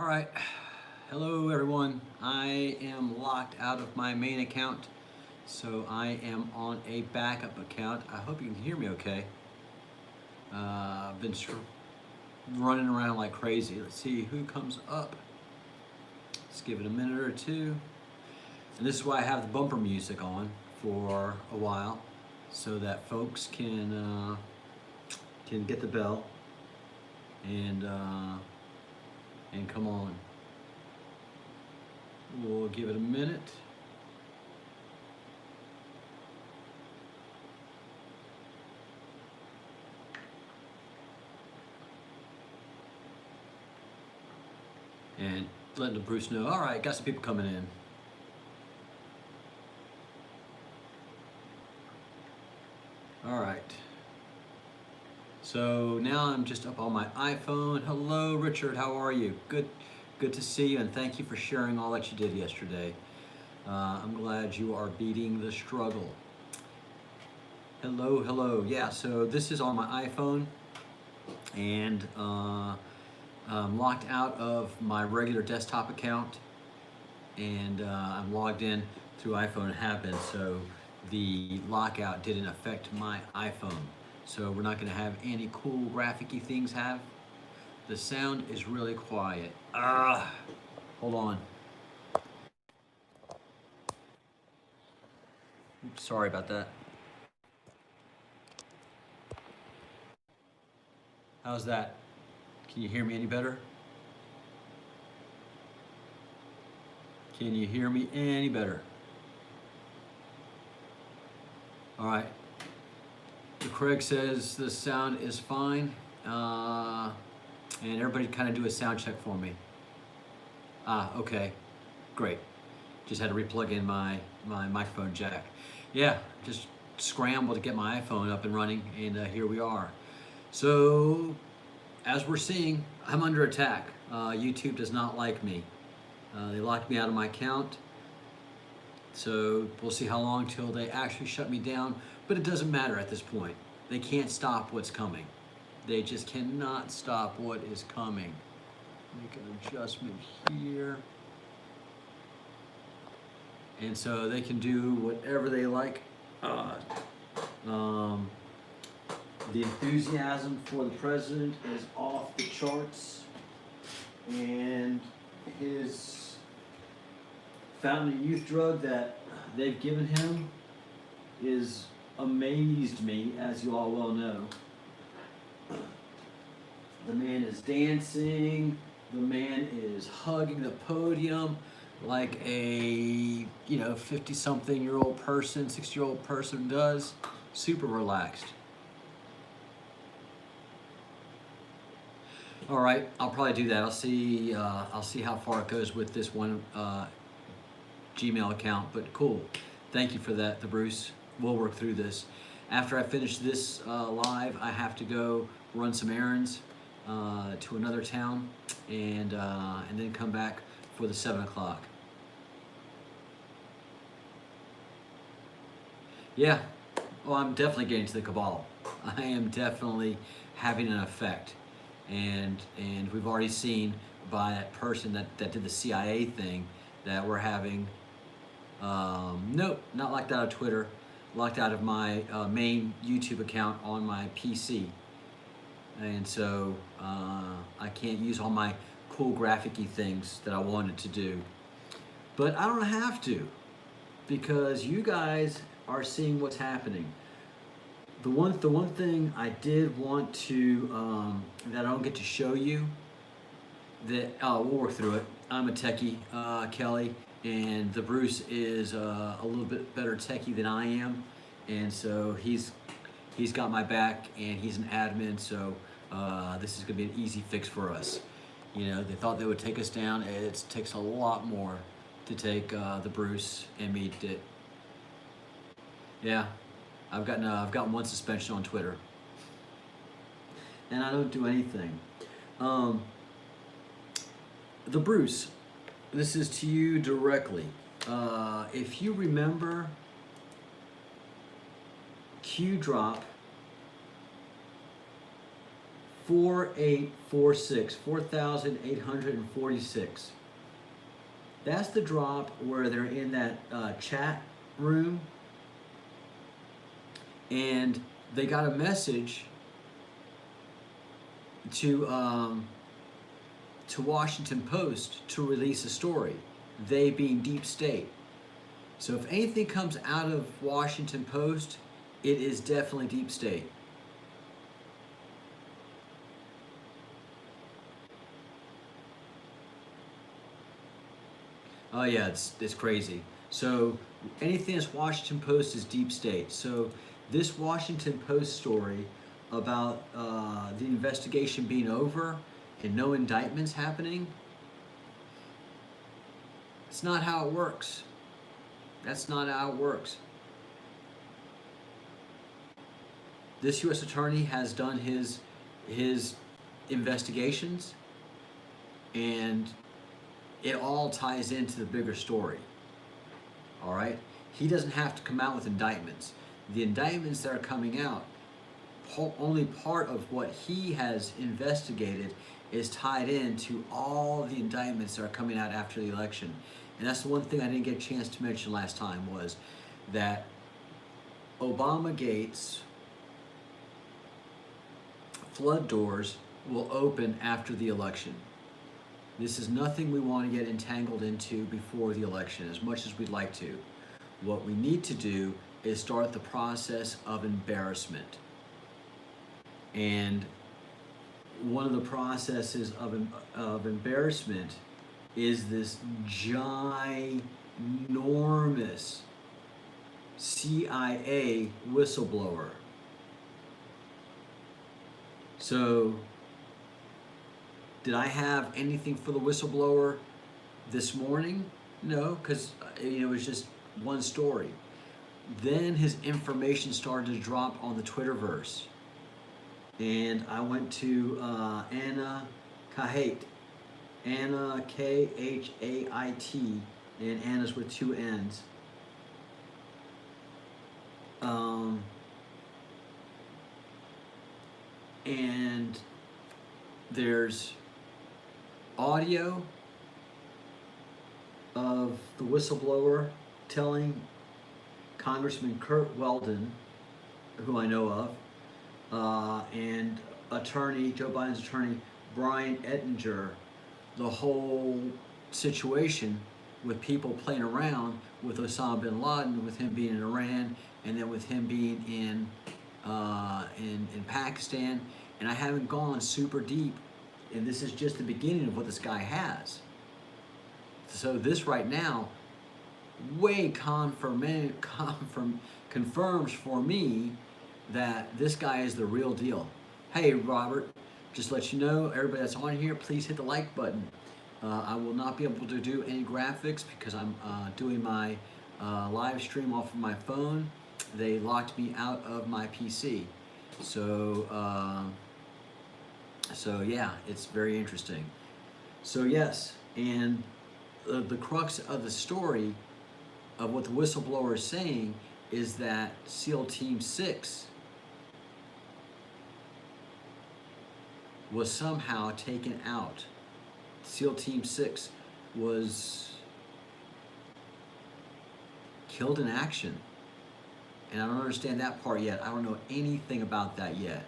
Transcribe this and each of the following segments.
All right, hello everyone. I am locked out of my main account, so I am on a backup account. I hope you can hear me okay. I've been running around like crazy. Let's see who comes up. Let's give it a minute or two. And this is why I have the bumper music on for a while, so that folks can get the bell and uh, and come on. We'll give it a minute. And letting the Bruce know, all right, got some people coming in. All right. So now I'm just up on my iPhone. Hello, Richard. How are you? Good to see you, and thank you for sharing all that you did yesterday. I'm glad you are beating the struggle. Hello. Yeah. So this is on my iPhone, and I'm locked out of my regular desktop account, and I'm logged in through iPhone and have been. So the lockout didn't affect my iPhone. So we're not going to have any cool graphic-y things have. The sound is really quiet. Hold on. Oops, sorry about that. How's that? Can you hear me any better? Can you hear me any better? All right. Craig says the sound is fine. And everybody kind of do a sound check for me. Okay. Great. Just had to replug in my microphone jack. Yeah, just scrambled to get my iPhone up and running, and here we are. So, as we're seeing, I'm under attack. YouTube does not like me. They locked me out of my account. So we'll see how long till they actually shut me down. But it doesn't matter at this point. They can't stop what's coming. They just cannot stop what is coming. Make an adjustment here. And so they can do whatever they like. The enthusiasm for the president is off the charts. And his fountain youth drug that they've given him is amazed me, as you all well know. The man is dancing, the man is hugging the podium like a 50-something-year-old person, 60-year-old person does. Super relaxed. All right, I'll probably do that. I'll see how far it goes with this one Gmail account, but cool. Thank you for that, the Bruce. We'll work through this. After I finish this live, I have to go run some errands to another town, and then come back for the 7 o'clock. Yeah, well, I'm definitely getting to the cabal. I am definitely having an effect, and we've already seen by that person that did the CIA thing that we're having. Nope, not locked out of Twitter, locked out of my main YouTube account on my PC. And so I can't use all my cool graphic-y things that I wanted to do. But I don't have to, because you guys are seeing what's happening. The one thing I did want to, that I don't get to show you, that, we'll work through it. I'm a techie, Kelly, and the Bruce is a little bit better techie than I am, and so he's got my back, and he's an admin, so this is gonna be an easy fix for us. You know, they thought they would take us down. It takes a lot more to take the Bruce and me to. Yeah, I've gotten one suspension on Twitter, and I don't do anything. The Bruce, this is to you directly. If you remember, Q Drop 4846, 4,846. That's the drop where they're in that chat room, and they got a message to Washington Post to release a story. They being Deep State. So if anything comes out of Washington Post, it is definitely Deep State. Oh yeah, it's crazy. So anything that's Washington Post is Deep State. So this Washington Post story about the investigation being over and no indictments happening, it's not how it works. That's not how it works. This U.S. attorney has done his investigations, and it all ties into the bigger story. All right? He doesn't have to come out with indictments. The indictments that are coming out, only part of what he has investigated is tied into all the indictments that are coming out after the election. And that's the one thing I didn't get a chance to mention last time, was that Obama Gates flood doors will open after the election. This is nothing we want to get entangled into before the election, as much as we'd like to. What we need to do is start the process of embarrassment. And one of the processes of embarrassment is this ginormous CIA whistleblower. So, did I have anything for the whistleblower this morning? No, because it was just one story. Then his information started to drop on the Twitterverse. And I went to Anna Khait. Anna, Khait, and Anna's with 2 N's. And there's audio of the whistleblower telling Congressman Kurt Weldon, who I know of, and Joe Biden's attorney, Brian Ettinger, the whole situation with people playing around with Osama bin Laden, with him being in Iran, and then with him being in Pakistan. And I haven't gone super deep, and this is just the beginning of what this guy has. So this right now way confirms for me that this guy is the real deal. Hey Robert, just let you know, everybody that's on here, please hit the like button. I will not be able to do any graphics because I'm doing my live stream off of my phone. They locked me out of my PC. So yeah, it's very interesting. So yes, and the crux of the story of what the whistleblower is saying is that SEAL Team 6 was somehow taken out. SEAL Team 6 was killed in action. And I don't understand that part yet. I don't know anything about that yet.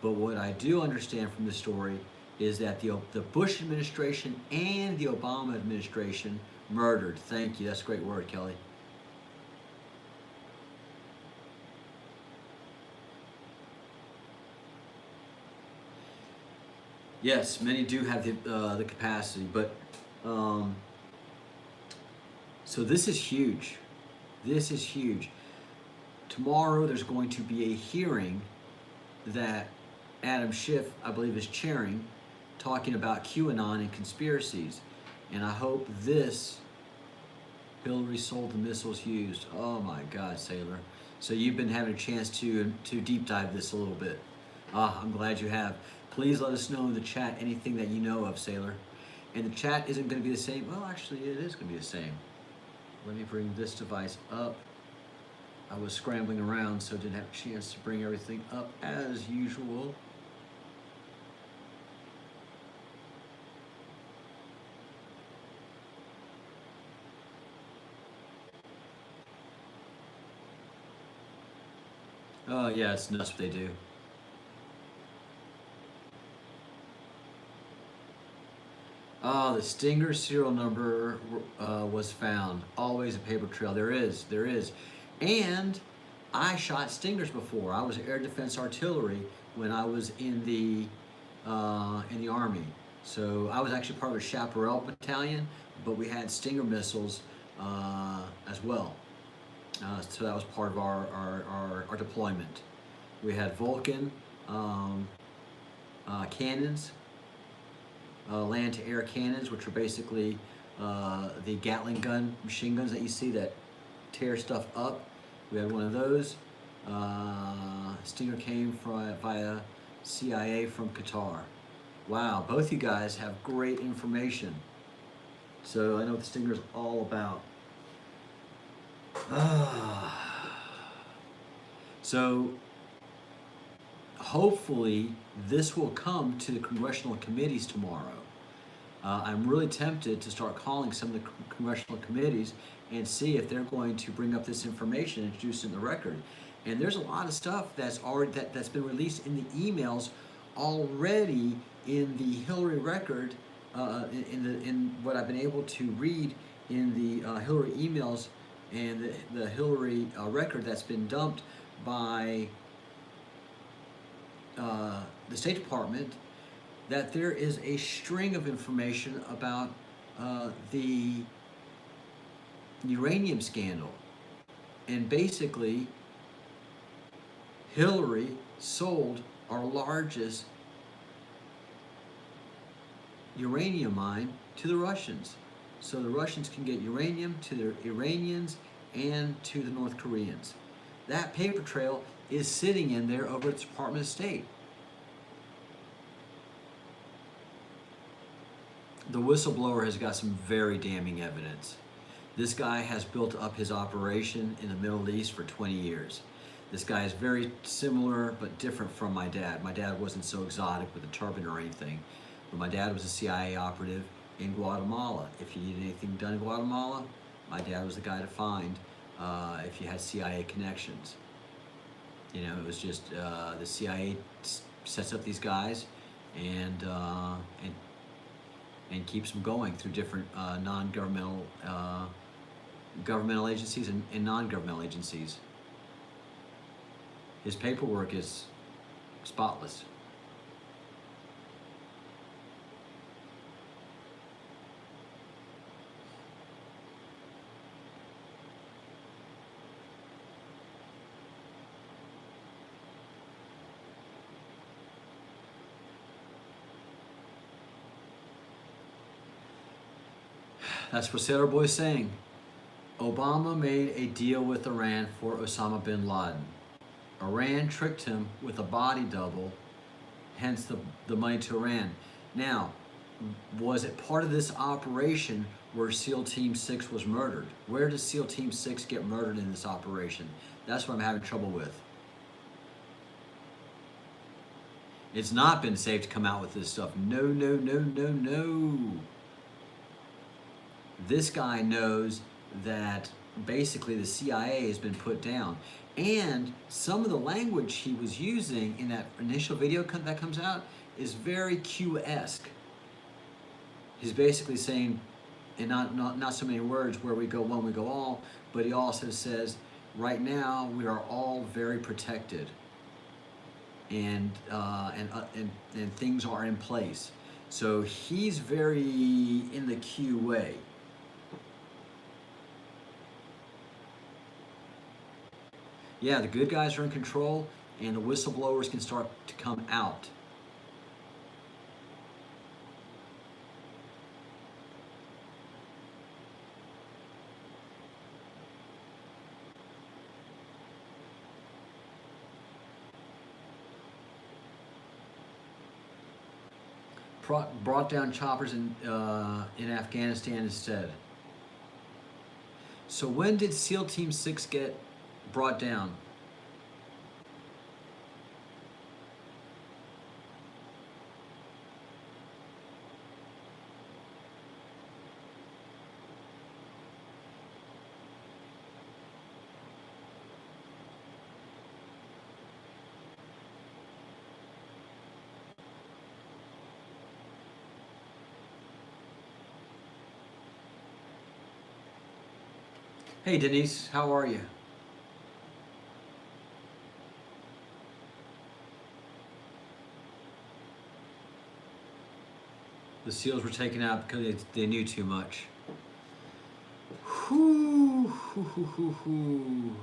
But what I do understand from the story is that the Bush administration and the Obama administration murdered. Thank you. That's a great word, Kelly. Yes, many do have the capacity, but so this is huge. This is huge. Tomorrow there's going to be a hearing that Adam Schiff, I believe, is chairing, talking about QAnon and conspiracies. And I hope this Hillary sold the missiles used. Oh my God, Sailor. So you've been having a chance to deep dive this a little bit. I'm glad you have. Please let us know in the chat anything that you know of, Sailor. And the chat isn't going to be the same. Well, actually, it is going to be the same. Let me bring this device up. I was scrambling around, so I didn't have a chance to bring everything up as usual. Oh yeah, it's nuts what they do. The Stinger serial number was found. Always a paper trail. There is. And I shot Stingers before. I was Air Defense Artillery when I was in the Army. So I was actually part of a Chaparral battalion, but we had Stinger missiles as well. So that was part of our deployment. We had Vulcan cannons, land-to-air cannons, which are basically the Gatling gun machine guns that you see that tear stuff up. We had one of those. Stinger came via CIA from Qatar. Wow, both you guys have great information. So I know what the Stinger's all about. So hopefully this will come to the congressional committees tomorrow. I'm really tempted to start calling some of the congressional committees and see if they're going to bring up this information and introduce it in the record. And there's a lot of stuff that's been released in the emails already in the Hillary record, in what I've been able to read in the Hillary emails and the Hillary record that's been dumped by the State Department, that there is a string of information about the uranium scandal. And basically, Hillary sold our largest uranium mine to the Russians. So the Russians can get uranium to the Iranians and to the North Koreans. That paper trail is sitting in there over at the Department of State. The whistleblower has got some very damning evidence. This guy has built up his operation in the Middle East for 20 years. This guy is very similar but different from my dad. My dad wasn't so exotic with a turban or anything, but my dad was a CIA operative in Guatemala. If you needed anything done in Guatemala, my dad was the guy to find if you had CIA connections. You know, it was just the CIA sets up these guys and keeps them going through different non-governmental governmental agencies and non-governmental agencies. His paperwork is spotless. That's what Sailor Boy's saying. Obama made a deal with Iran for Osama bin Laden. Iran tricked him with a body double, hence the money to Iran. Now, was it part of this operation where SEAL Team 6 was murdered? Where does SEAL Team 6 get murdered in this operation? That's what I'm having trouble with. It's not been safe to come out with this stuff. No, no, no, no, no. This guy knows that basically the CIA has been put down. And some of the language he was using in that initial video that comes out is very Q-esque. He's basically saying, and not so many words, where we go one, we go all, but he also says, right now we are all very protected, and things are in place. So he's very in the Q way. Yeah, the good guys are in control, and the whistleblowers can start to come out. Brought down choppers in Afghanistan instead. So when did SEAL Team 6 get brought down? Hey Denise, how are you? The SEALs were taken out because they knew too much. Whoo, hoo, hoo, hoo, hoo.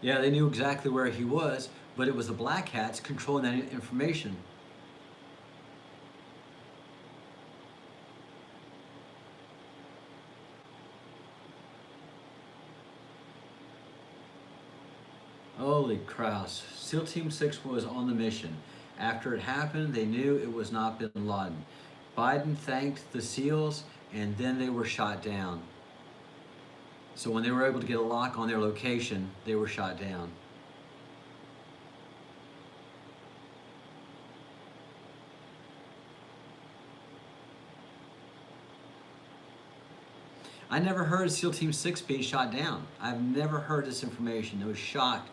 Yeah, they knew exactly where he was, but it was the Black Hats controlling that information. Holy crows. SEAL Team 6 was on the mission. After it happened, they knew it was not bin Laden. Biden thanked the SEALs, and then they were shot down. So when they were able to get a lock on their location, they were shot down. I never heard of SEAL Team 6 being shot down. I've never heard this information. I was shocked.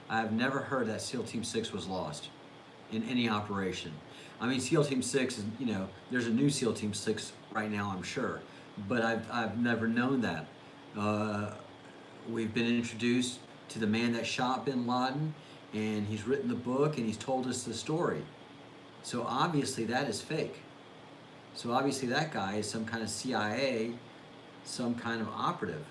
I've never heard that SEAL Team 6 was lost in any operation. I mean, SEAL Team 6 is, there's a new SEAL Team 6 right now, I'm sure. But I've never known that. We've been introduced to the man that shot bin Laden, and he's written the book and he's told us the story. So obviously that is fake. So obviously that guy is some kind of CIA, some kind of operative.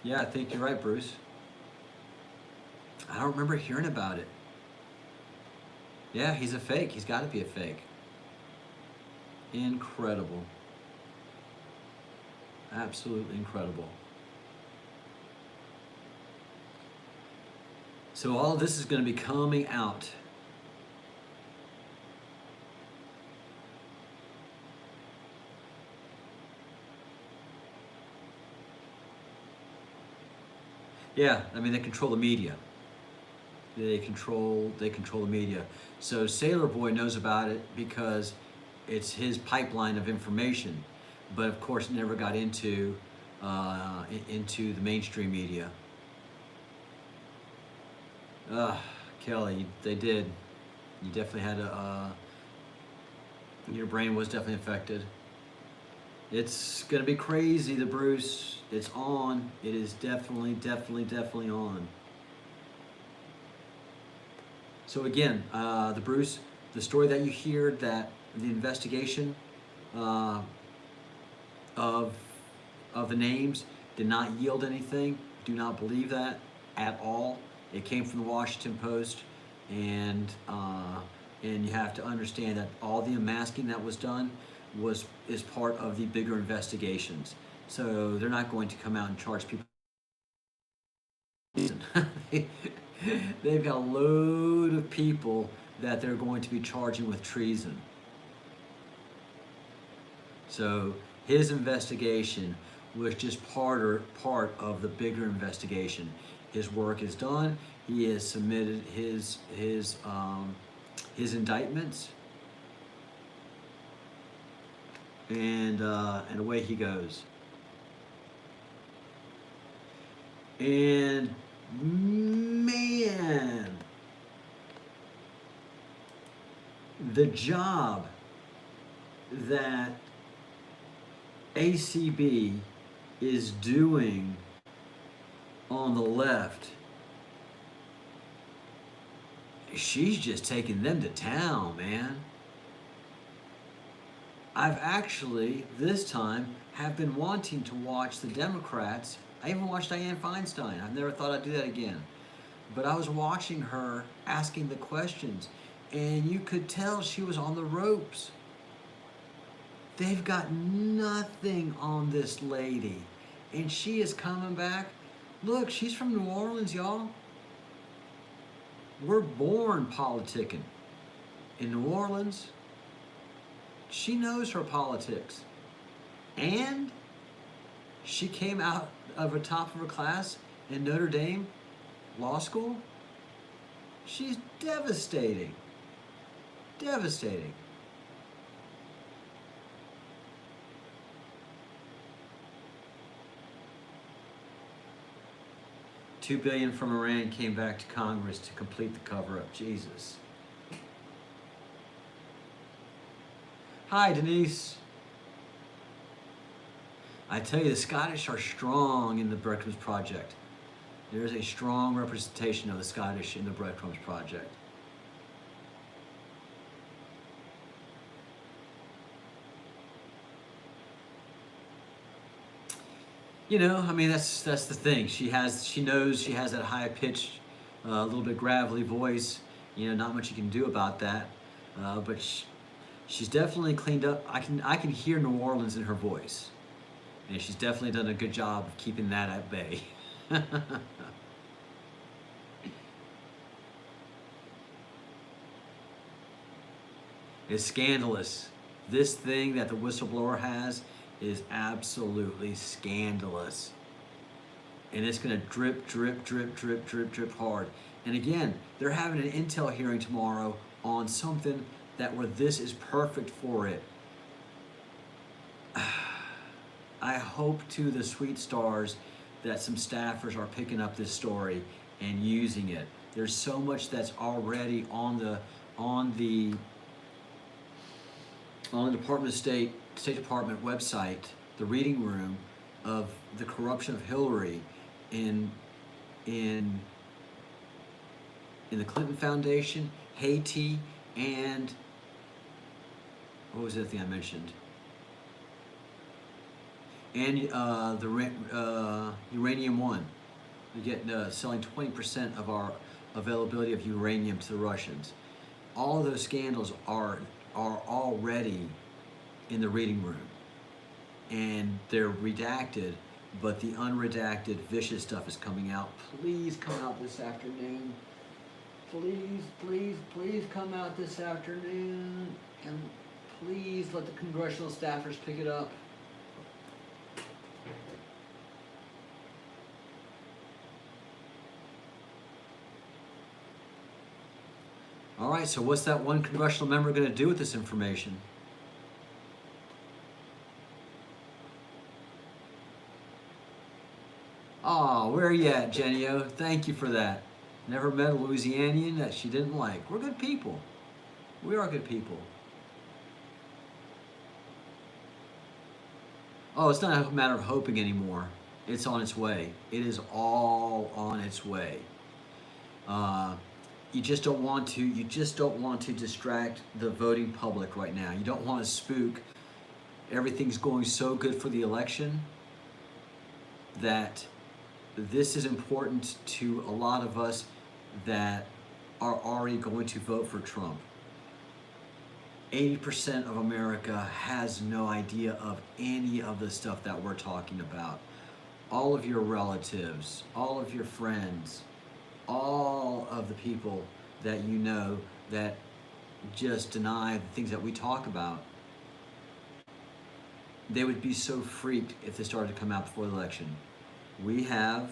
Yeah, I think you're right, Bruce. I don't remember hearing about it. Yeah, he's a fake. He's got to be a fake. Incredible. Absolutely incredible. So all of this is going to be coming out. Yeah, I mean, they control the media. They control the media. So Sailor Boy knows about it because it's his pipeline of information, but of course never got into the mainstream media. Kelly, they did. You definitely had your brain was definitely affected. It's gonna be crazy, the Bruce. It's on. It is definitely, definitely, definitely on. So again, the Bruce, the story that you hear, that the investigation uh, of the names did not yield anything. Do not believe that at all. It came from the Washington Post, and you have to understand that all the unmasking that was done is part of the bigger investigations. So they're not going to come out and charge people. They've got a load of people that they're going to be charging with treason. So his investigation was just part of the bigger investigation. His work is done. He has submitted his indictments, and away he goes. And man, the job that ACB is doing on the left, she's just taking them to town, man. I've actually, this time, have been wanting to watch the Democrats. I even watched Dianne Feinstein. I've never thought I'd do that again. But I was watching her asking the questions, and you could tell she was on the ropes. They've got nothing on this lady, and she is coming back. Look, she's from New Orleans, y'all. We're born politicking. In New Orleans, she knows her politics. And she came out of the top of her class in Notre Dame Law School. She's devastating. Devastating. $2 billion from Iran came back to Congress to complete the cover-up. Jesus. Hi, Denise. I tell you, the Scottish are strong in the Breadcrumbs Project. There is a strong representation of the Scottish in the Breadcrumbs Project. You know, I mean, that's the thing. She knows she has that high pitched, a little bit gravelly voice. You know, not much you can do about that. But she's definitely cleaned up. I can hear New Orleans in her voice, and she's definitely done a good job of keeping that at bay. It's scandalous. This thing that the whistleblower has is absolutely scandalous. And it's going to drip, drip, drip, drip, drip, drip hard. And again, they're having an intel hearing tomorrow on something where this is perfect for it. I hope to the sweet stars that some staffers are picking up this story and using it. There's so much that's already on the Department of State Department website, the reading room, of the corruption of Hillary in the Clinton Foundation, Haiti, and what was the other thing I mentioned? And the Uranium One. We get selling 20% of our availability of uranium to the Russians. All of those scandals are already in the reading room, and they're redacted, but the unredacted vicious stuff is coming out. Please come out this afternoon. Please, please, please come out this afternoon, and please let the congressional staffers pick it up. All right, so what's that one congressional member going to do with this information? Oh, where are you at, Jenny-O? Thank you for that. Never met a Louisianian that she didn't like. We're good people. We are good people. Oh, it's not a matter of hoping anymore. It's on its way. It is all on its way. You just don't want to distract the voting public right now. You don't want to spook. Everything's going so good for the election that this is important to a lot of us that are already going to vote for Trump. 80% of America has no idea of any of the stuff that we're talking about. All of your relatives, all of your friends, all of the people that you know that just deny the things that we talk about, they would be so freaked if they started to come out before the election. We have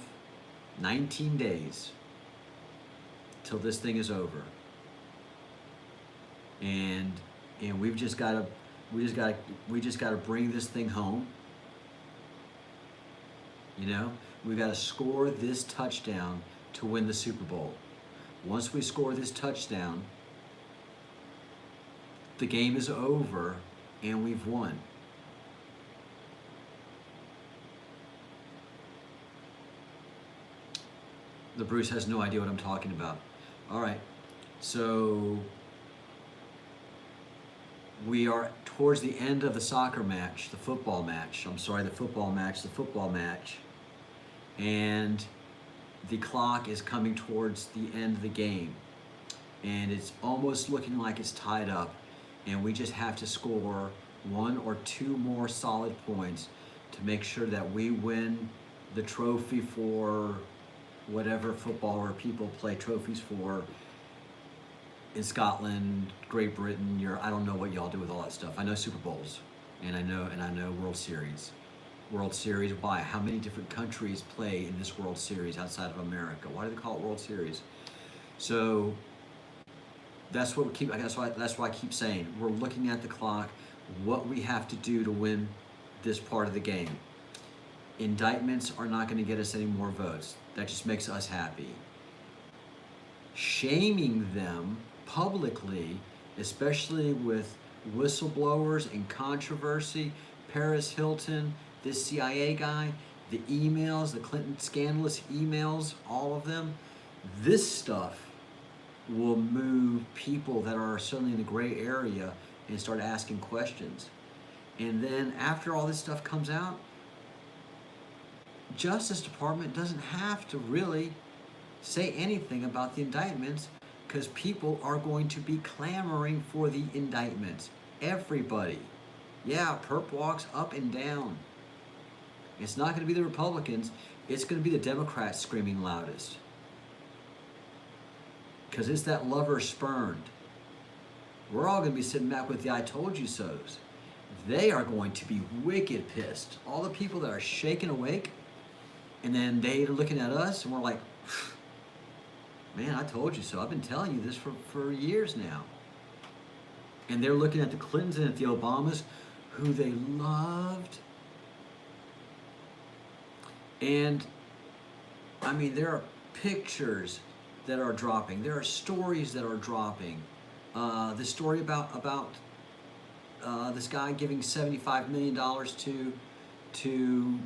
19 days till this thing is over, and we just gotta bring this thing home. You know, we gotta score this touchdown to win the Super Bowl. Once we score this touchdown, the game is over and we've won. The Bruce has no idea what I'm talking about. All right, so we are towards the end of the football match, and the clock is coming towards the end of the game, and it's almost looking like it's tied up, and we just have to score one or two more solid points to make sure that we win the trophy for whatever footballer people play trophies for in Scotland, Great Britain. I don't know what y'all do with all that stuff. I know Super Bowls, and I know World Series. World Series, why? How many different countries play in this World Series outside of America? Why do they call it World Series? So that's what that's why I keep saying we're looking at the clock, what we have to do to win this part of the game. Indictments are not going to get us any more votes. That just makes us happy. Shaming them publicly, especially with whistleblowers and controversy, Paris Hilton, this CIA guy, the emails, the Clinton scandalous emails, all of them, this stuff will move people that are suddenly in the gray area and start asking questions. And then after all this stuff comes out, Justice Department doesn't have to really say anything about the indictments because people are going to be clamoring for the indictments. Everybody. Yeah, perp walks up and down. It's not going to be the Republicans. It's going to be the Democrats screaming loudest. Because it's that lover spurned. We're all going to be sitting back with the I told you so's. They are going to be wicked pissed. All the people that are shaking awake, and then they are looking at us, and we're like, man, I told you so. I've been telling you this for years now. And they're looking at the Clintons and at the Obamas, who they loved. And, I mean, there are pictures that are dropping. There are stories that are dropping. The story about this guy giving $75 million to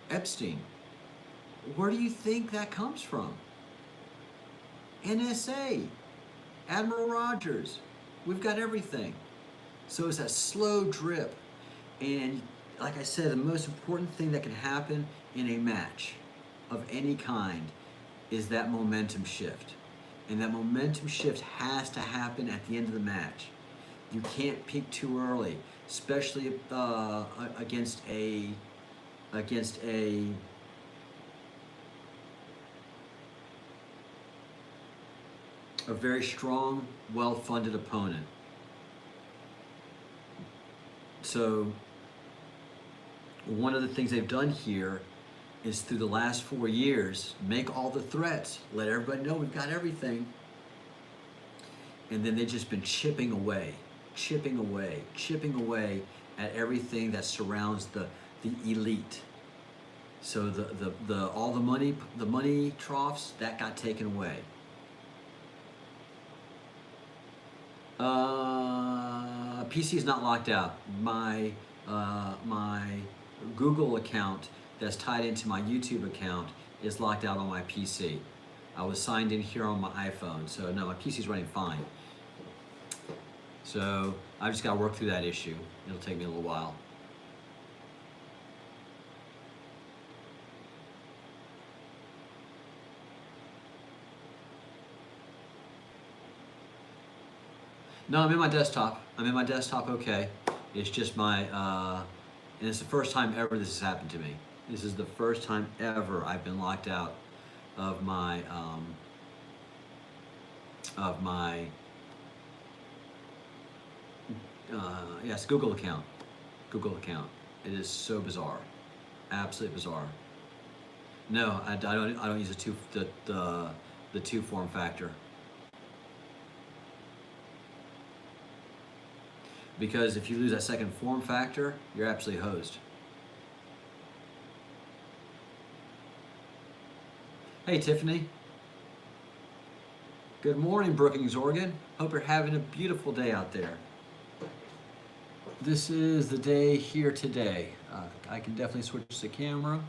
Epstein. Where do you think that comes from? NSA, Admiral Rogers. We've got everything. So it's that slow drip. And like I said, the most important thing that can happen in a match of any kind is that momentum shift. And that momentum shift has to happen at the end of the match. You can't peak too early, especially against a very strong, well-funded opponent. So one of the things they've done here is through the last 4 years, make all the threats, let everybody know we've got everything. And then they've just been chipping away at everything that surrounds the elite. So all the money troughs, that got taken away. PC is not locked out. My Google account that's tied into my YouTube account is locked out on my PC. I was signed in here on my iPhone, so no, my PC's running fine. So I've just got to work through that issue. It'll take me a little while. No, I'm in my desktop. Okay. It's just my, and it's the first time ever this has happened to me. This is the first time ever I've been locked out of my, yes, Google account. It is so bizarre, absolutely bizarre. No, I don't use the two form factor. Because if you lose that second form factor, you're absolutely hosed. Hey, Tiffany. Good morning, Brookings, Oregon. Hope you're having a beautiful day out there. This is the day here today. I can definitely switch the camera.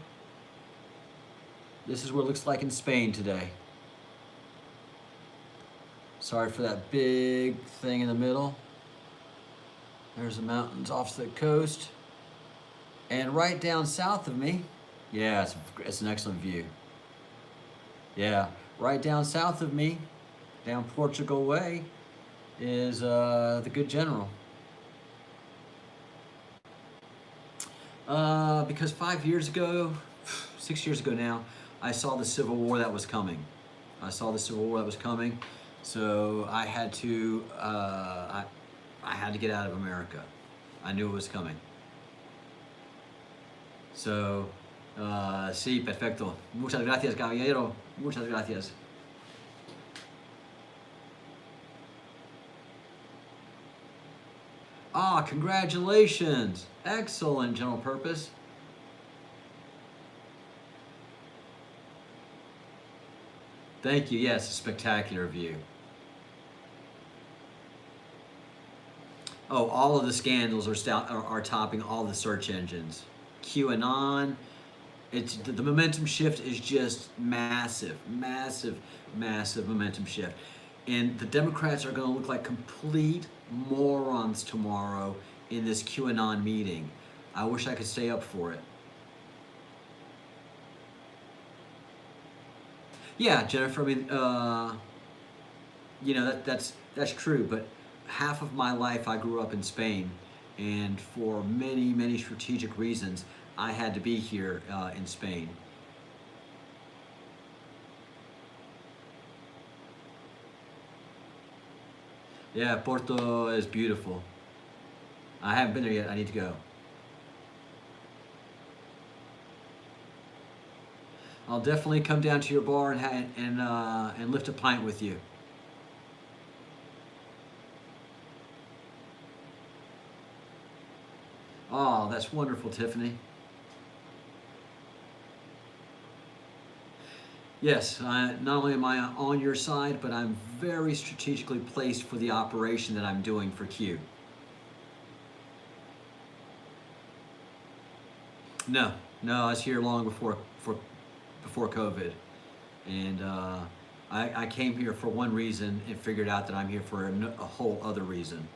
This is what it looks like in Spain today. Sorry for that big thing in the middle. There's the mountains off the coast. And right down south of me, yeah, it's an excellent view. Yeah, right down south of me, down Portugal way, is the Good General. Because 5 years ago, 6 years ago now, I saw the Civil War that was coming. So I had to, I had to get out of America. I knew it was coming. So, sí, perfecto. Muchas gracias, caballero. Muchas gracias. Ah, congratulations. Excellent, General Purpose. Thank you. Yes, a spectacular view. Oh, all of the scandals are topping all the search engines. QAnon, it's the momentum shift is just massive, massive, massive momentum shift. And the Democrats are going to look like complete morons tomorrow in this QAnon meeting. I wish I could stay up for it. Yeah, Jennifer. I mean, that's true. But half of my life I grew up in Spain, and for many many strategic reasons, I had to be here in Spain. Yeah, Porto is beautiful. I haven't been there yet. I need to go. I'll definitely come down to your bar and lift a pint with you. Oh, that's wonderful, Tiffany. Yes, not only am I on your side, but I'm very strategically placed for the operation that I'm doing for Q. No, no, I was here long before COVID, and I came here for one reason and figured out that I'm here for a whole other reason.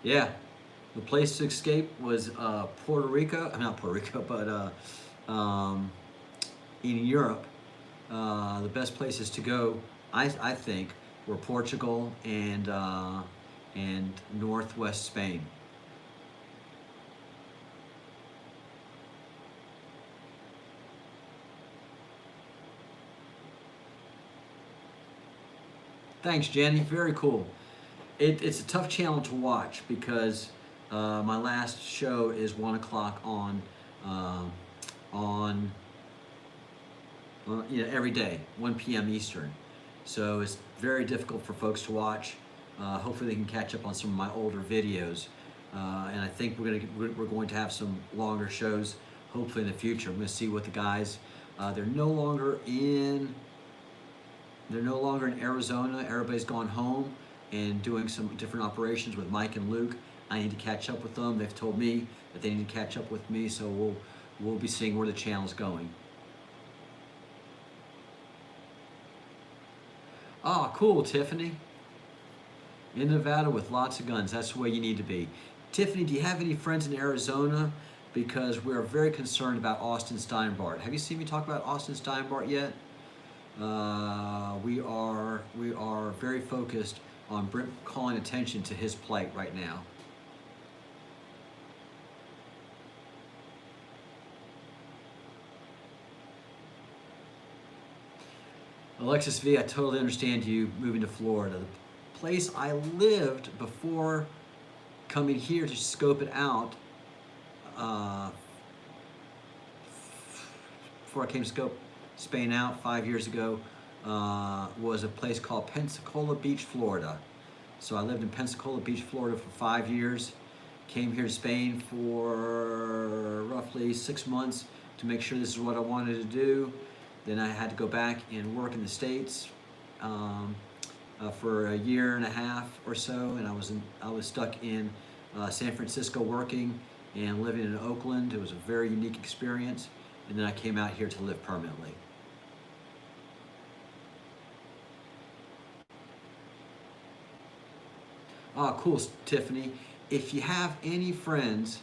Yeah, the place to escape was Puerto Rico. Not Puerto Rico, but in Europe. The best places to go, I think, were Portugal and northwest Spain. Thanks, Jenny. Very cool. It's a tough channel to watch because my last show is 1 o'clock uh, on every day, 1 p.m. Eastern. So it's very difficult for folks to watch. Hopefully they can catch up on some of my older videos. And I think we're going to have some longer shows. Hopefully in the future, I'm going to see what the guys. They're no longer in. They're no longer in Arizona. Everybody's gone home and doing some different operations with Mike and Luke. I need to catch up with them. They've told me that they need to catch up with me, so we'll be seeing where the channel's going. Oh, cool, Tiffany. In Nevada with lots of guns. That's the way you need to be. Tiffany, do you have any friends in Arizona? Because we're very concerned about Austin Steinbart. Have you seen me talk about Austin Steinbart yet? We are very focused on calling attention to his plight right now. Alexis V, I totally understand you moving to Florida. The place I lived before coming here to scope it out, uh, before I came to scope Spain out 5 years ago, was a place called Pensacola Beach, Florida. So I lived in Pensacola Beach, Florida for 5 years. Came here to Spain for roughly 6 months to make sure this is what I wanted to do. Then I had to go back and work in the States for a year and a half or so, and I was stuck in San Francisco working and living in Oakland. It was a very unique experience, and then I came out here to live permanently. Ah, cool, Tiffany. If you have any friends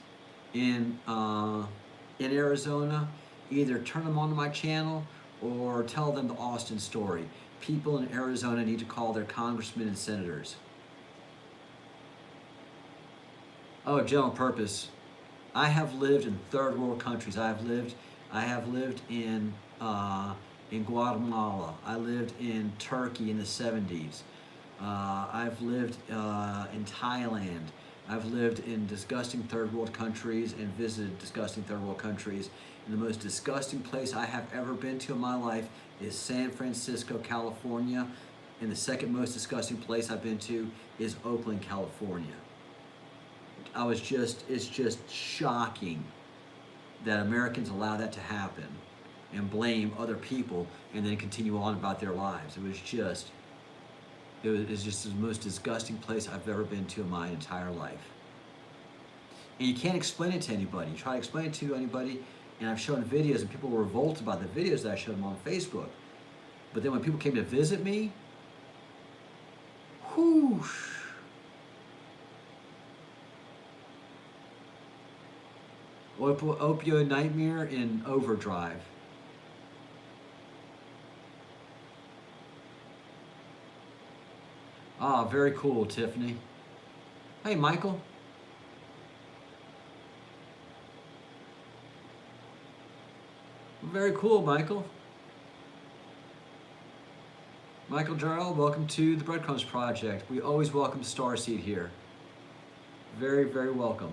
in in Arizona, either turn them onto my channel or tell them the Austin story. People in Arizona need to call their congressmen and senators. Oh, general purpose. I have lived in third world countries. I have lived in Guatemala. I lived in Turkey in the 70s. I've lived in Thailand. I've lived in disgusting third world countries and visited disgusting third world countries. And the most disgusting place I have ever been to in my life is San Francisco, California. And the second most disgusting place I've been to is Oakland, California. It's just shocking that Americans allow that to happen and blame other people and then continue on about their lives. It was just the most disgusting place I've ever been to in my entire life. And you can't explain it to anybody. You try to explain it to anybody, and I've shown videos and people were revolted by the videos that I showed them on Facebook. But then when people came to visit me, whoosh. Opioid nightmare in overdrive. Ah, very cool, Tiffany. Hey, Michael. Very cool, Michael. Michael Jarrell, welcome to the Breadcrumbs Project. We always welcome Starseed here. Very, very welcome.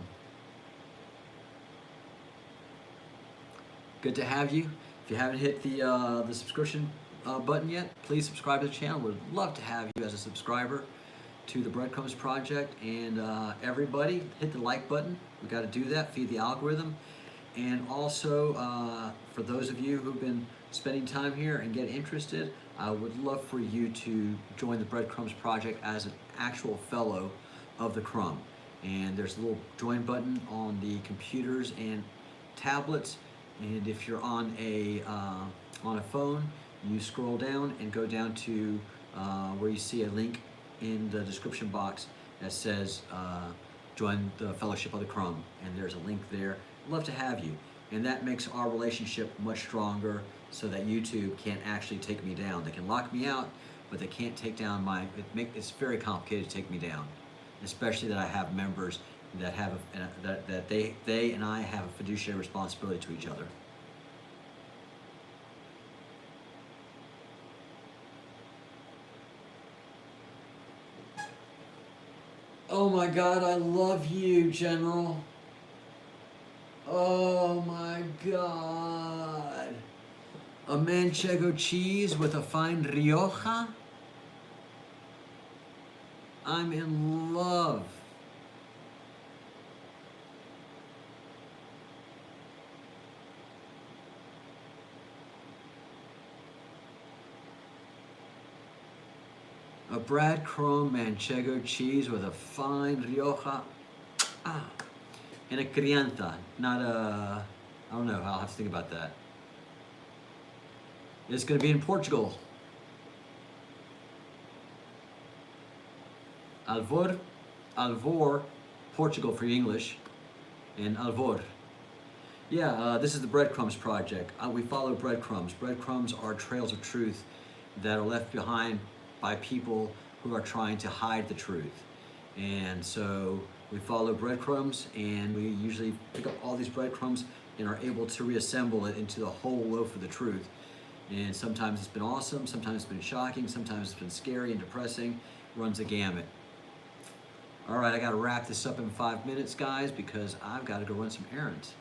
Good to have you. If you haven't hit the subscription button yet, please subscribe to the channel. We'd love to have you as a subscriber to the Breadcrumbs Project. And everybody, hit the like button. We got to do that, feed the algorithm. And also, for those of you who've been spending time here and get interested, I would love for you to join the Breadcrumbs Project as an actual fellow of the Crumb. And there's a little join button on the computers and tablets. And if you're on a phone, you scroll down and go down to where you see a link in the description box that says join the Fellowship of the Crumb, and there's a link there. I'd love to have you, and that makes our relationship much stronger so that YouTube can't actually take me down. They can lock me out, but they can't take down it's very complicated to take me down, especially that I have members that have that they and I have a fiduciary responsibility to each other. Oh my God, I love you, General. Oh my God. A manchego cheese with a fine Rioja? I'm in love. A Brad Crumb manchego cheese with a fine Rioja. Ah. And a crianza, not a, I don't know, I'll have to think about that. It's going to be in Portugal. Alvor, Portugal for English, and Alvor. Yeah, this is the Breadcrumbs Project. We follow breadcrumbs. Breadcrumbs are trails of truth that are left behind by people who are trying to hide the truth. And so we follow breadcrumbs, and we usually pick up all these breadcrumbs and are able to reassemble it into the whole loaf of the truth. And sometimes it's been awesome, sometimes it's been shocking, sometimes it's been scary and depressing. Runs the gamut. All right, I got to wrap this up in 5 minutes, guys, because I've got to go run some errands.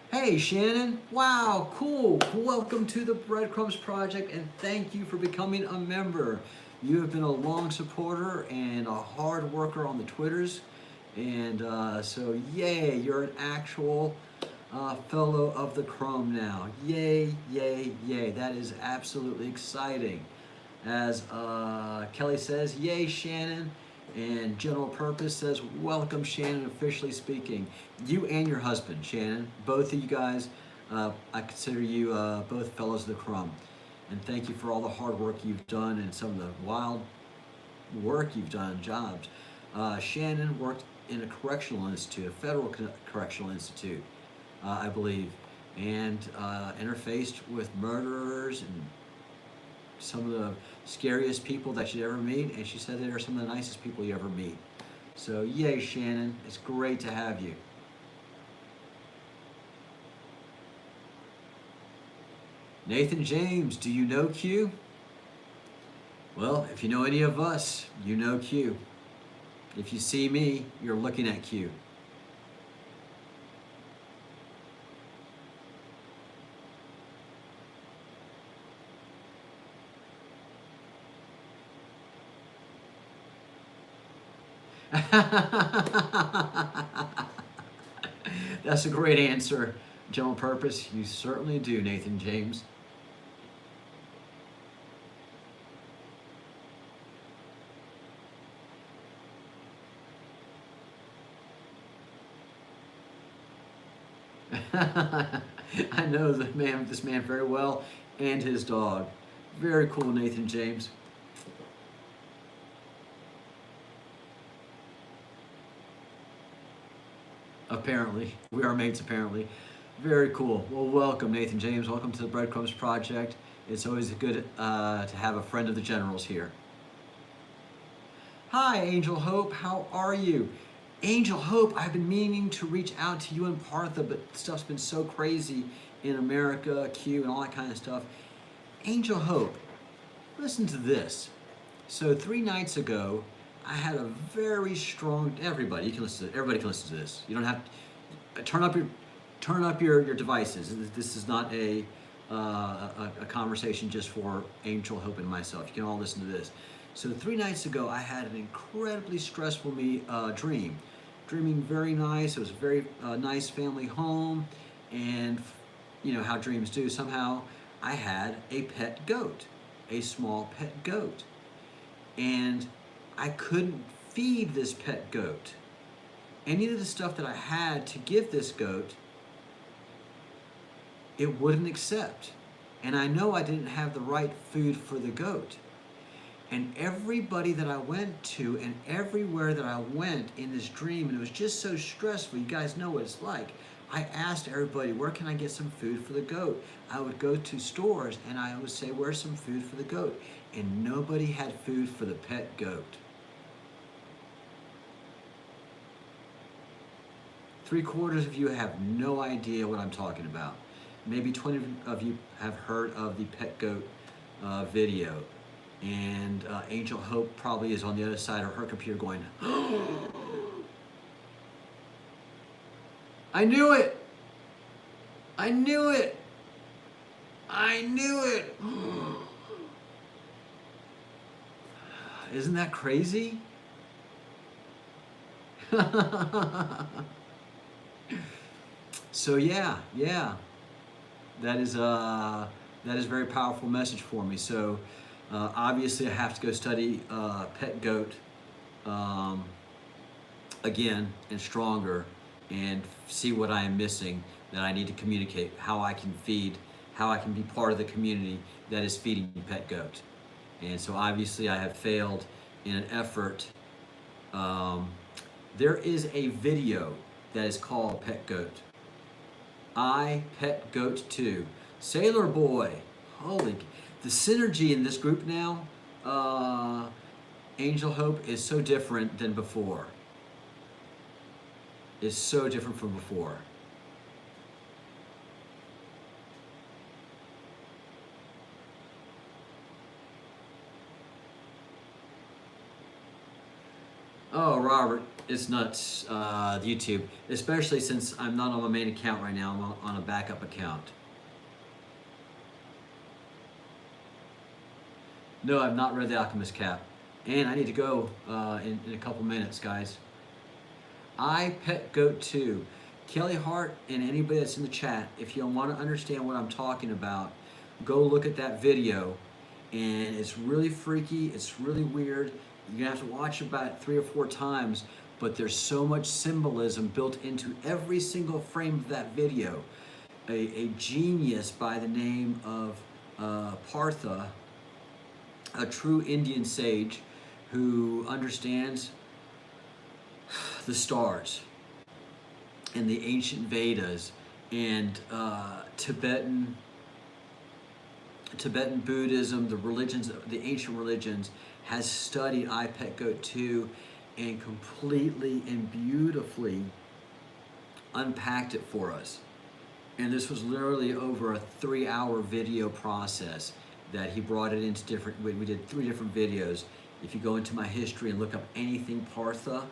Hey Shannon, wow, cool. Welcome to the Breadcrumbs Project, and thank you for becoming a member. You have been a long supporter and a hard worker on the Twitters, and so yay, you're an actual fellow of the Crumb now. Yay, yay, yay. That is absolutely exciting. As Kelly says, yay Shannon. And General Purpose says, welcome Shannon, officially speaking. You and your husband, Shannon, both of you guys, I consider you both fellows of the Crumb. And thank you for all the hard work you've done and some of the wild work you've done, jobs. Shannon worked in a correctional institute, a federal correctional institute, I believe, and interfaced with murderers and some of the scariest people that you'd ever meet, and she said they are some of the nicest people you ever meet. So yay Shannon, it's great to have you. Nathan James, do you know Q? Well, if you know any of us, you know Q. If you see me, you're looking at Q. That's a great answer, General Purpose. You certainly do, Nathan James. I know this man very well, and his dog. Very cool, Nathan James. Apparently, we are mates. Apparently, very cool. Well, welcome, Nathan James. Welcome to the Breadcrumbs Project. It's always good to have a friend of the Generals here. Hi, Angel Hope. How are you? Angel Hope, I've been meaning to reach out to you and Partha, but stuff's been so crazy in America, Q, and all that kind of stuff. Angel Hope, listen to this. So 3 nights ago, I had a very strong. Everybody can listen to this. You don't have to turn up your devices. This is not a conversation just for Angel Hope and myself. You can all listen to this. So 3 nights ago, I had an incredibly stressful dream. Dreaming very nice. It was a very nice family home, and you know how dreams do. Somehow, I had a pet goat, a small pet goat, and I couldn't feed this pet goat. Any of the stuff that I had to give this goat, it wouldn't accept. And I know I didn't have the right food for the goat. And everybody that I went to and everywhere that I went in this dream, and it was just so stressful, you guys know what it's like. I asked everybody, where can I get some food for the goat? I would go to stores and I would say, where's some food for the goat? And nobody had food for the pet goat. 3/4 of you have no idea what I'm talking about. Maybe 20 of you have heard of the pet goat video. And Angel Hope probably is on the other side of her computer going, I knew it! I knew it! I knew it! Isn't that crazy? So yeah, that is a very powerful message for me. So obviously I have to go study pet goat again and stronger, and see what I am missing that I need to communicate, how I can feed, how I can be part of the community that is feeding pet goat. And so obviously I have failed in an effort. There is a video that is called Pet Goat. I Pet Goat 2. Sailor Boy. The synergy in this group now, Angel Hope, is so different than before. Is so different from before. Oh, Robert, it's nuts, the YouTube, especially since I'm not on my main account right now, I'm on a backup account. No, I've not read The Alchemist Cap, and I need to go in a couple minutes, guys. I Pet Goat 2. Kelly Hart and anybody that's in the chat, if you want to understand what I'm talking about, go look at that video. And it's really freaky, it's really weird. You're gonna have to watch about 3 or 4 times, but there's so much symbolism built into every single frame of that video. A genius by the name of Partha, a true Indian sage who understands the stars and the ancient Vedas and Tibetan Buddhism, the ancient religions, has studied I Pet Goat 2 and completely and beautifully unpacked it for us. And this was literally over a 3-hour video process that he brought it into different, we did 3 different videos. If you go into my history and look up anything Partha,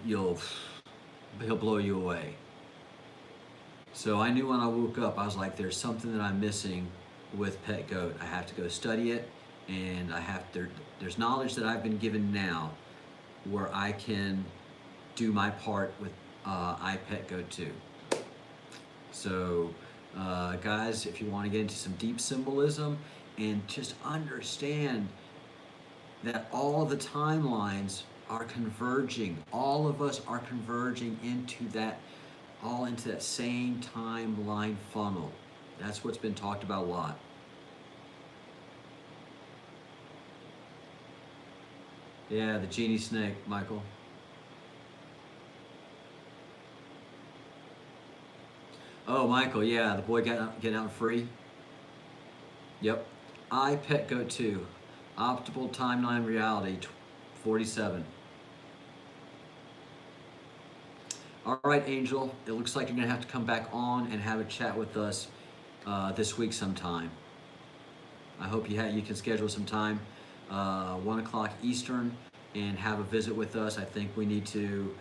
he'll blow you away. So I knew when I woke up, I was like, there's something that I'm missing with Pet Goat. I have to go study it, and there's knowledge that I've been given now where I can do my part with iPetGoat 2. So guys, if you want to get into some deep symbolism and just understand that all the timelines are converging, all of us are converging into that same timeline funnel. That's what's been talked about a lot. Yeah, the genie snake, Michael. Oh, Michael, yeah, the boy getting out free. Yep. iPetGoat 2, optimal timeline reality 47. All right, Angel, it looks like you're gonna have to come back on and have a chat with us this week sometime. I hope you can schedule some time, 1 o'clock Eastern, and have a visit with us. I think we need to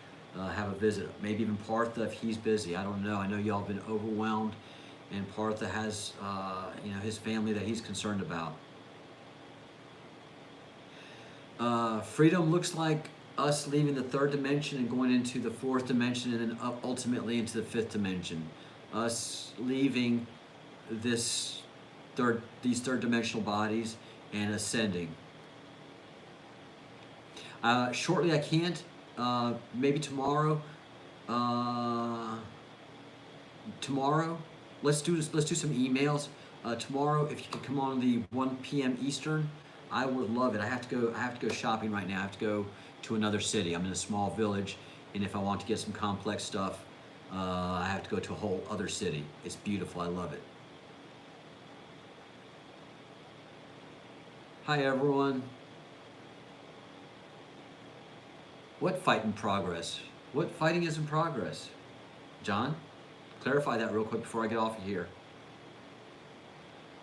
have a visit. Maybe even Partha if he's busy. I don't know. I know y'all have been overwhelmed, and Partha has his family that he's concerned about. Freedom looks like us leaving the 3rd dimension and going into the 4th dimension, and then ultimately into the 5th dimension. Us leaving these 3rd dimensional bodies and ascending. Shortly, I can't. Maybe tomorrow. Tomorrow, let's do some emails. Tomorrow, if you could come on the 1 p.m. Eastern, I would love it. I have to go shopping right now. I have to go to another city. I'm in a small village, and if I want to get some complex stuff, I have to go to a whole other city. It's beautiful. I love it. Hi, everyone. What fight in progress? What fighting is in progress? John, clarify that real quick before I get off of here.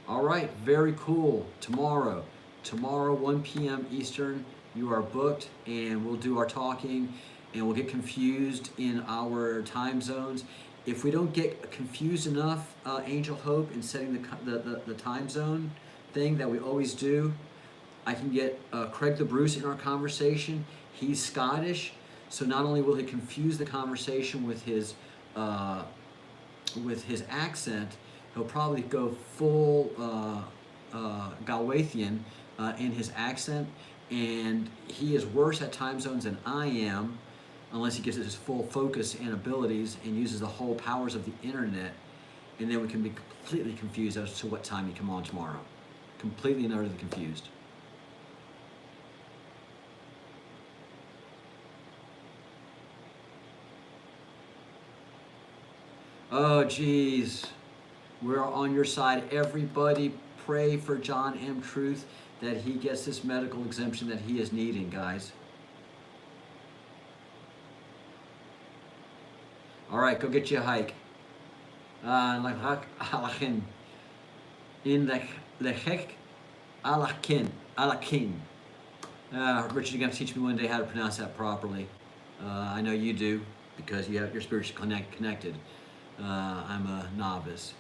All right, very cool. Tomorrow, 1 p.m. Eastern, you are booked, and we'll do our talking, and we'll get confused in our time zones. If we don't get confused enough, Angel Hope, in setting the time zone thing that we always do, I can get Craig the Bruce in our conversation. He's Scottish, so not only will he confuse the conversation with his accent, he'll probably go full Galwaythian in his accent, and he is worse at time zones than I am, unless he gives it his full focus and abilities and uses the whole powers of the internet, and then we can be completely confused as to what time you come on tomorrow. Completely and utterly confused. Oh, geez. We're on your side. Everybody pray for John M. Truth that he gets this medical exemption that he is needing, guys. All right, go get you a hike. In Lechek Alakin. Richard, you're going to teach me one day how to pronounce that properly. I know you do, because you're spiritually connected. I'm a novice.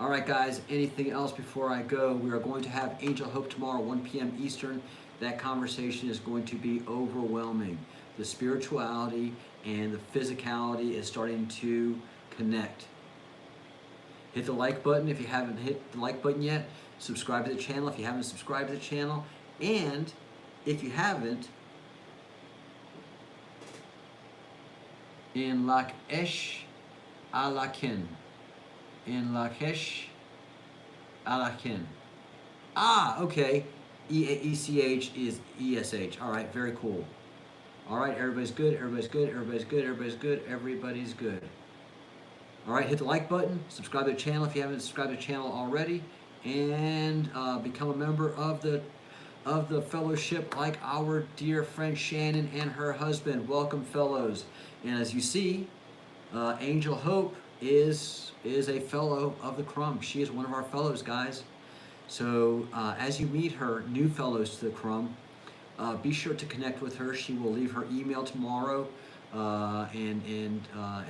All right, guys, anything else before I go? We are going to have Angel Hope tomorrow, 1 p.m. Eastern. That conversation is going to be overwhelming. The spirituality and the physicality is starting to connect. Hit the like button if you haven't hit the like button yet. Subscribe to the channel if you haven't subscribed to the channel. And if you haven't, in Lakesh Alakin. In Lakesh Alakin. Ah, okay. ECH is ESH. All right, very cool. All right, everybody's good, everybody's good, everybody's good, everybody's good, everybody's good. All right, hit the like button, subscribe to the channel if you haven't subscribed to the channel already, and become a member of the fellowship like our dear friend Shannon and her husband. Welcome, fellows. And as you see, Angel Hope is a fellow of the Crum. She is one of our fellows, guys. So as you meet her, new fellows to the Crum, be sure to connect with her. She will leave her email tomorrow, and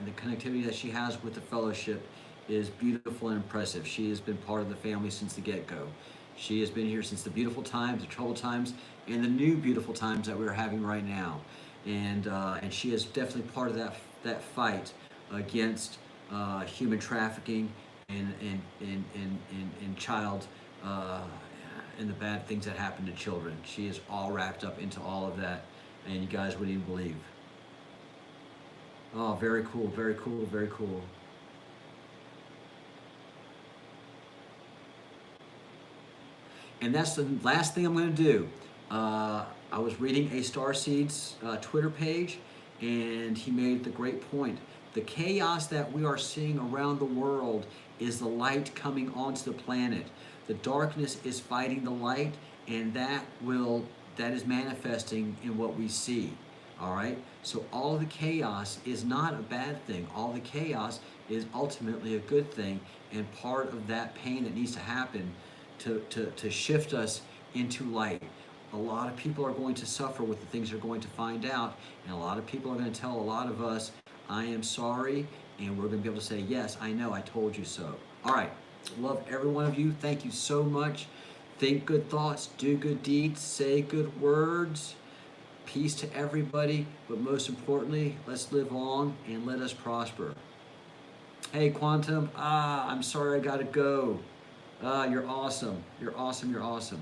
the connectivity that she has with the fellowship is beautiful and impressive. She has been part of the family since the get-go. She has been here since the beautiful times, the troubled times, and the new beautiful times that we're having right now. And she is definitely part of that fight against human trafficking and child and the bad things that happen to children. She is all wrapped up into all of that, and you guys wouldn't even believe. Oh, very cool, very cool, very cool. And that's the last thing I'm going to do. I was reading a Starseeds Twitter page, and he made the great point. The chaos that we are seeing around the world is the light coming onto the planet. The darkness is fighting the light, and that is manifesting in what we see. All right? So all the chaos is not a bad thing. All the chaos is ultimately a good thing, and part of that pain that needs to happen to shift us into light. A lot of people are going to suffer with the things they're going to find out, and a lot of people are going to tell a lot of us, I am sorry, and we're going to be able to say, yes, I know, I told you so. All right, love every one of you. Thank you so much. Think good thoughts, do good deeds, say good words. Peace to everybody, but most importantly, let's live long and let us prosper. Hey, Quantum, I'm sorry I gotta go. You're awesome. You're awesome. You're awesome.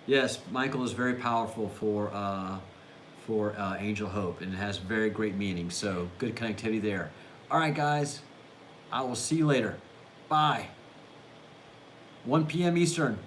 Yes, Michael is very powerful for Angel Hope, and it has very great meaning. So good connectivity there. All right, guys. I will see you later. Bye. 1 p.m. Eastern.